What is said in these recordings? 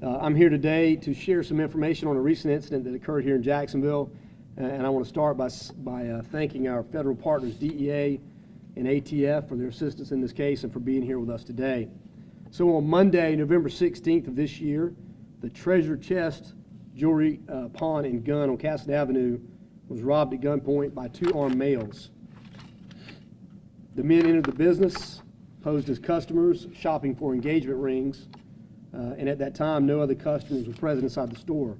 I'm here today to share some information on a recent incident that occurred here in Jacksonville, and I want to start by thanking our federal partners, DEA and ATF, for their assistance in this case and for being here with us today. So on Monday, November 16th of this year, the Treasure Chest Jewelry Pawn and Gun on Castle Avenue was robbed at gunpoint by two armed males. The men entered the business, posed as customers, shopping for engagement rings, and at that time, no other customers were present inside the store.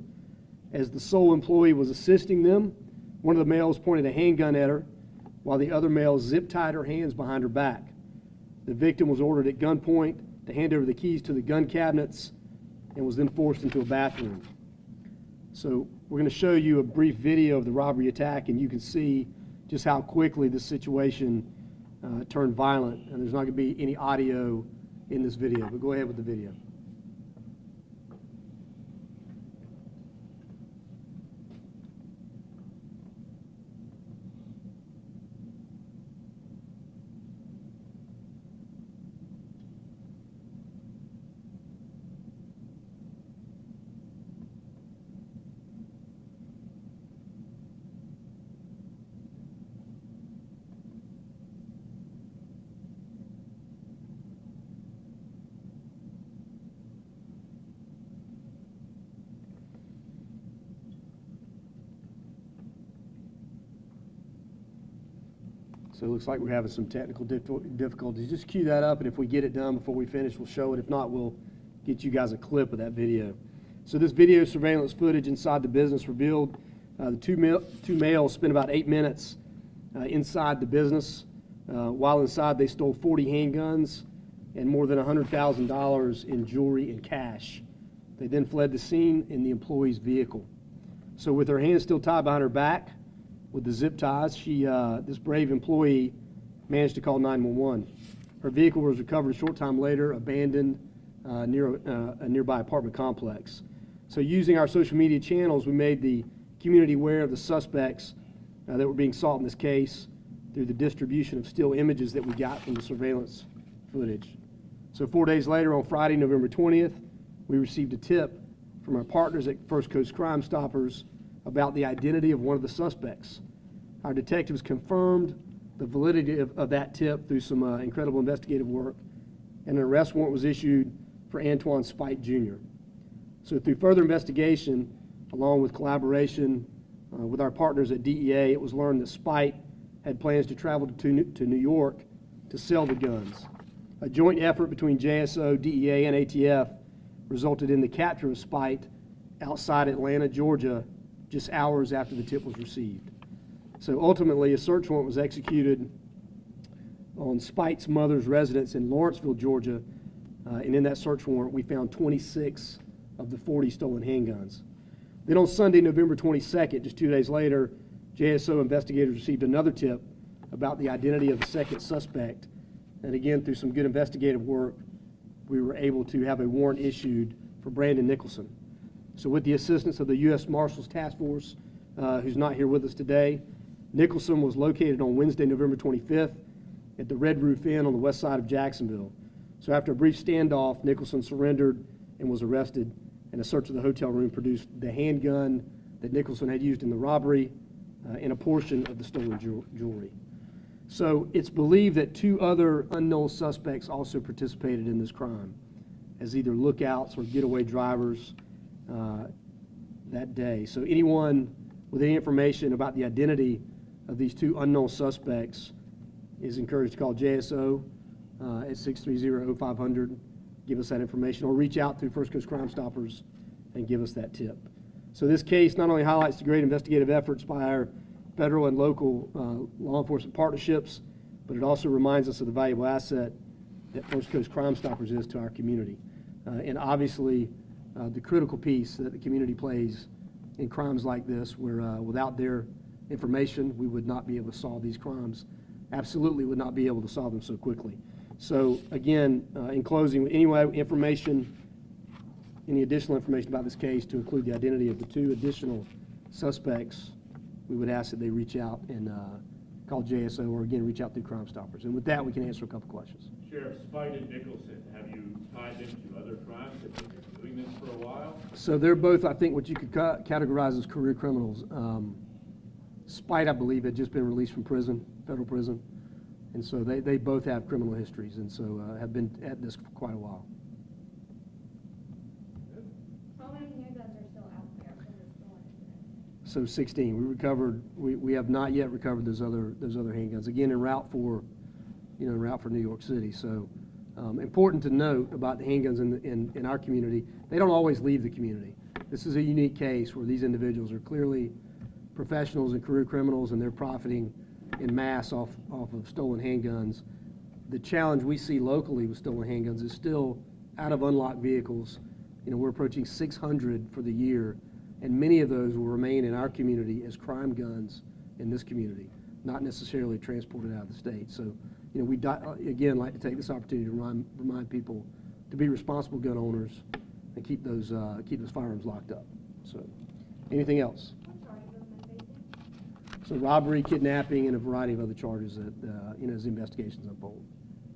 As the sole employee was assisting them, one of the males pointed a handgun at her, while the other male zip-tied her hands behind her back. The victim was ordered at gunpoint to hand over the keys to the gun cabinets and was then forced into a bathroom. So we're going to show you a brief video of the robbery attack, and you can see just how quickly this situation turned violent. And there's not going to be any audio in this video, but go ahead with the video. So it looks like we're having some technical difficulties. Just cue that up, and if we get it done before we finish, we'll show it. If not, we'll get you guys a clip of that video. So this video surveillance footage inside the business revealed the two males spent about 8 minutes inside the business. While inside, they stole 40 handguns and more than $100,000 in jewelry and cash. They then fled the scene in the employee's vehicle. So with her hands still tied behind her back, with the zip ties, this brave employee managed to call 911. Her vehicle was recovered a short time later, abandoned near a nearby apartment complex. So using our social media channels, we made the community aware of the suspects that were being sought in this case through the distribution of still images that we got from the surveillance footage. So 4 days later, on Friday, November 20th, we received a tip from our partners at First Coast Crime Stoppers about the identity of one of the suspects. Our detectives confirmed the validity of that tip through some incredible investigative work, and an arrest warrant was issued for Antoine Spite Jr. So through further investigation, along with collaboration with our partners at DEA, it was learned that Spite had plans to travel to New York to sell the guns. A joint effort between JSO, DEA, and ATF resulted in the capture of Spite outside Atlanta, Georgia, just hours after the tip was received. So ultimately, a search warrant was executed on Spite's mother's residence in Lawrenceville, Georgia, and in that search warrant, we found 26 of the 40 stolen handguns. Then on Sunday, November 22nd, just 2 days later, JSO investigators received another tip about the identity of the second suspect, and again, through some good investigative work, we were able to have a warrant issued for Brandon Nicholson. So with the assistance of the U.S. Marshals Task Force, who's not here with us today, Nicholson was located on Wednesday, November 25th at the Red Roof Inn on the west side of Jacksonville. So after a brief standoff, Nicholson surrendered and was arrested, and a search of the hotel room produced the handgun that Nicholson had used in the robbery and a portion of the stolen jewelry. So it's believed that two other unknown suspects also participated in this crime as either lookouts or getaway drivers that day. So anyone with any information about the identity of these two unknown suspects is encouraged to call JSO at 630-0500, give us that information, or reach out through First Coast Crime Stoppers and give us that tip. So this case not only highlights the great investigative efforts by our federal and local law enforcement partnerships, but it also reminds us of the valuable asset that First Coast Crime Stoppers is to our community. And obviously, the critical piece that the community plays in crimes like this, where without their information, we would not be able to solve these crimes. Absolutely would not be able to solve them so quickly. So again, in closing, any additional information about this case, to include the identity of the two additional suspects, we would ask that they reach out and call JSO, or again, reach out through Crime Stoppers. And with that, we can answer a couple questions. Sheriff, Spite and Nicholson, have you tied them to other crimes? Have you been doing this for a while? So they're both, I think, what you could categorize as career criminals. Spite, I believe, had just been released from prison, federal prison. And so they both have criminal histories, and so have been at this for quite a while. How many handguns are still out there from this stolen incident? So 16. We recovered. We have not yet recovered those other handguns. Again, en route for New York City. So important to note about the handguns in our community, they don't always leave the community. This is a unique case where these individuals are clearly professionals and career criminals, and they're profiting in mass off of stolen handguns. The challenge we see locally with stolen handguns is still out of unlocked vehicles. We're approaching 600 for the year, and many of those will remain in our community as crime guns in this community, not necessarily transported out of the state. So, we again like to take this opportunity to remind people to be responsible gun owners and keep those firearms locked up. So, anything else? So robbery, kidnapping, and a variety of other charges that, as the investigations unfold.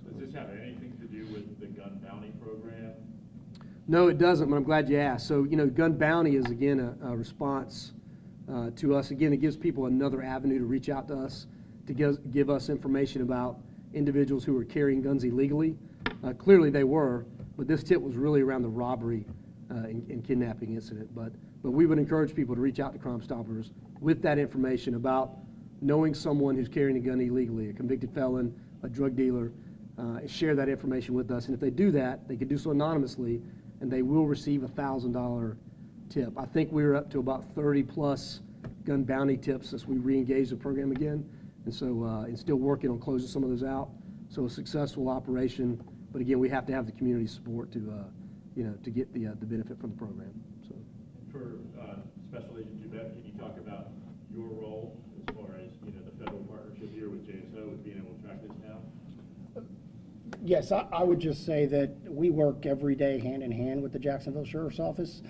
Does this have anything to do with the gun bounty program? No, it doesn't, but I'm glad you asked. So, gun bounty is, again, a response to us. Again, it gives people another avenue to reach out to us, to give us information about individuals who are carrying guns illegally. Clearly they were, but this tip was really around the robbery and kidnapping incident. But we would encourage people to reach out to Crime Stoppers with that information about knowing someone who's carrying a gun illegally, a convicted felon, a drug dealer, share that information with us. And if they do that, they can do so anonymously, and they will receive a $1,000 tip. I think we're up to about 30 plus gun bounty tips since we re-engaged the program again. And so, and still working on closing some of those out. So a successful operation, but again, we have to have the community support to get the benefit from the program. So, for Special Agent Jubek, can you talk about your role as far as the federal partnership here with JSO with being able to track this down? Yes, I would just say that we work every day hand in hand with the Jacksonville Sheriff's Office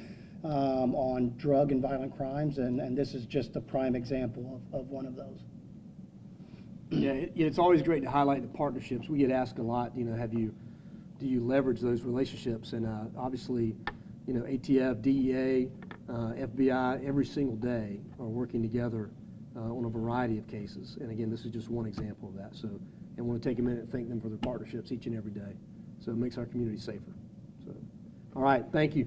on drug and violent crimes, and this is just a prime example of one of those. Yeah, it's always great to highlight the partnerships. We get asked a lot, do you leverage those relationships? And obviously, ATF, DEA, FBI, every single day are working together on a variety of cases. And again, this is just one example of that. So, and I want to take a minute and thank them for their partnerships each and every day. So it makes our community safer. So, all right, thank you.